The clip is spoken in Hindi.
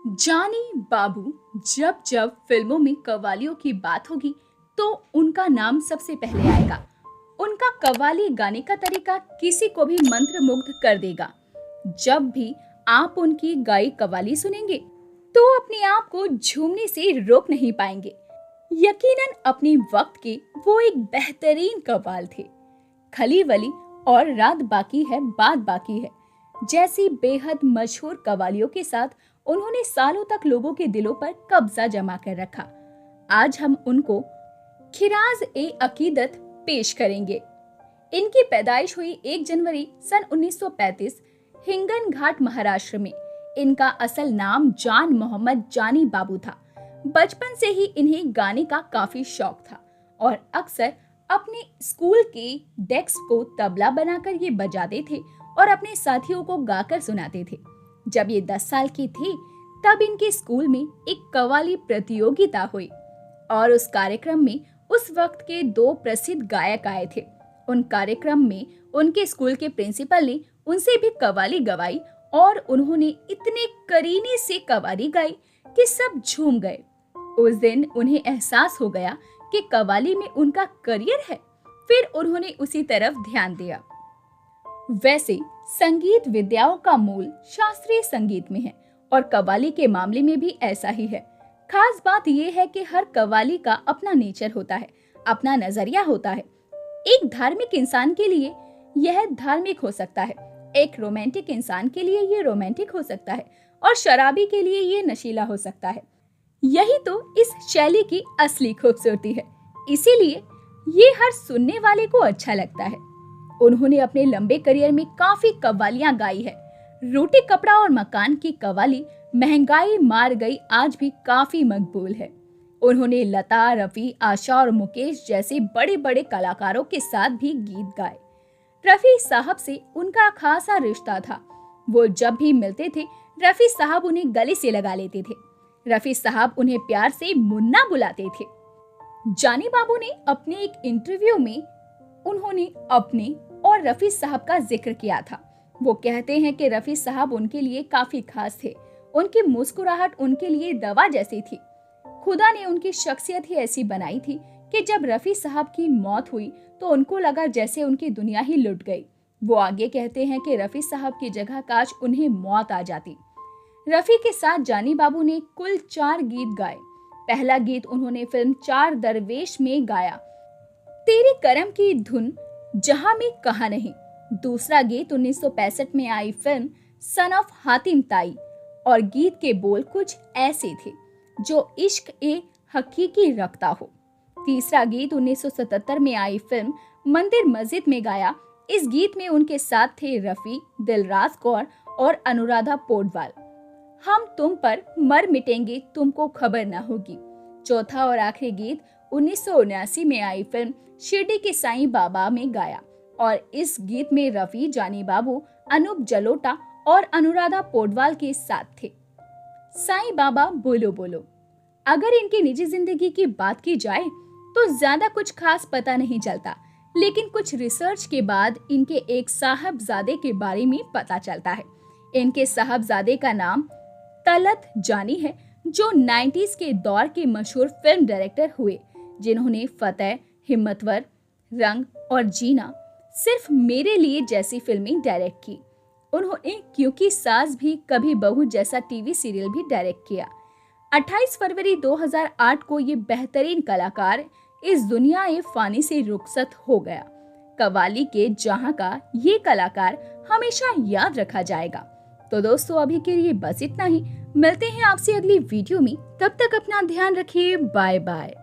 जानी बाबू। जब जब फिल्मों में कव्वालियों की बात होगी तो उनका नाम सबसे पहले आएगा। उनका कव्वाली गाने का तरीका किसी को भी मंत्रमुग्ध कर देगा। जब भी आप उनकी गाई कव्वाली सुनेंगे तो अपने आप को झूमने से रोक नहीं पाएंगे। यकीनन अपने वक्त के वो एक बेहतरीन कव्वाल थे। खली वली और रात बाकी है बात बाकी है जैसी बेहद मशहूर कव्वालियों के साथ उन्होंने सालों तक लोगों के दिलों पर कब्जा जमा कर रखा। आज हम उनको खिराज ए अकीदत पेश करेंगे। इनकी पैदाइश हुई 1 जनवरी सन 1935 हिंगन घाट महाराष्ट्र में। इनका असल नाम जान मोहम्मद जानी बाबू था। बचपन से ही इन्हें गाने का काफी शौक था और अक्सर अपने स्कूल के डेस्क को तबला बनाकर ये बजाते थे और अपने साथियों को गाकर सुनाते थे। जब ये 10 साल की थी तब इनके स्कूल में एक कव्वाली प्रतियोगिता हुई और उस कार्यक्रम में उस वक्त के 2 प्रसिद्ध गायक आए थे। उन कार्यक्रम में उनके स्कूल के प्रिंसिपल ने उनसे भी कव्वाली गवाई और उन्होंने इतने करीने से कव्वाली गाई कि सब झूम गए। उस दिन उन्हें एहसास हो गया कि कव्वाली में उनका करियर है। फिर उन्होंने उसी तरफ ध्यान दिया। वैसे संगीत विद्याओं का मूल शास्त्रीय संगीत में है और कव्वाली के मामले में भी ऐसा ही है। खास बात यह है कि हर कव्वाली का अपना नेचर होता है, अपना नजरिया होता है। एक धार्मिक इंसान के लिए यह धार्मिक हो सकता है, एक रोमांटिक इंसान के लिए ये रोमांटिक हो सकता है और शराबी के लिए ये नशीला हो सकता है। यही तो इस शैली की असली खूबसूरती है, इसीलिए ये हर सुनने वाले को अच्छा लगता है। उन्होंने अपने लंबे करियर में काफी कव्वालियां गाई है। रोटी कपड़ा और मकान की कव्वाली महंगाई मार गई आज भी काफी मकबूल है। उन्होंने लता, रफी, आशा और मुकेश जैसे बड़े बड़े कलाकारों के साथ भी गीत गाए। रफी साहब से उनका खासा रिश्ता था। वो जब भी मिलते थे रफी साहब उन्हें गले से लगा लेते थे। रफी साहब उन्हें प्यार से मुन्ना बुलाते थे। जानी बाबू ने अपने एक इंटरव्यू में उन्होंने अपने और रफी साहब का जिक्र किया था। वो कहते हैं कि रफी साहब उनके लिए काफी खास थे। उनकी मुस्कुराहट उनके लिए दवा जैसी थी। खुदा ने उनकी शख्सियत ही ऐसी बनाई थी कि जब रफी साहब की मौत हुई तो उनको लगा जैसे उनकी दुनिया ही लुट गई। वो आगे कहते हैं कि रफी साहब की जगह काश उन्हें मौत आ जाती। रफी के साथ जानी बाबू ने कुल 4 गीत गाए। पहला गीत उन्होंने फिल्म 4 दरवेश में गाया, तेरे करम की धुन जहां में कहा नहीं। दूसरा गीत 1965 में आई फिल्म सन ऑफ हातिम ताई और गीत के बोल कुछ ऐसे थे, जो इश्क ए हकीकी रखता हो। तीसरा गीत 1977 में आई फिल्म मंदिर मस्जिद में गाया। इस गीत में उनके साथ थे रफी, दिलराज कौर और अनुराधा पोडवाल। हम तुम पर मर मिटेंगे तुमको खबर न होगी। चौथा और आखिरी गीत 1979 में आई फिल्म शिरडी के साईं बाबा में गाया और इस गीत में रफी, जानी बाबू, अनूप जलोटा और अनुराधा पोडवाल के साथ थे। साईं बाबा बोलो बोलो। अगर इनकी निजी जिंदगी की बात की जाए तो ज्यादा कुछ खास पता नहीं चलता, लेकिन कुछ रिसर्च के बाद इनके एक साहबजादे के बारे में पता चलता है। इनके साहबजादे का नाम तलत जानी है, जो 90s के दौर के मशहूर फिल्म डायरेक्टर हुए, जिन्होंने फतेह, हिम्मतवर, रंग और जीना, सिर्फ मेरे लिए जैसी फिल्में डायरेक्ट की। उन्होंने क्योंकि सास भी कभी बहू जैसा टीवी सीरियल भी डायरेक्ट किया। 28 फरवरी 2008 को ये बेहतरीन कलाकार इस दुनिया फानी से रुखसत हो गया। कव्वाली के जहां का ये कलाकार हमेशा याद रखा जाएगा। तो दोस्तों अभी के लिए बस इतना ही। मिलते हैं आपसे अगली वीडियो में, तब तक अपना ध्यान रखिए। Bye bye.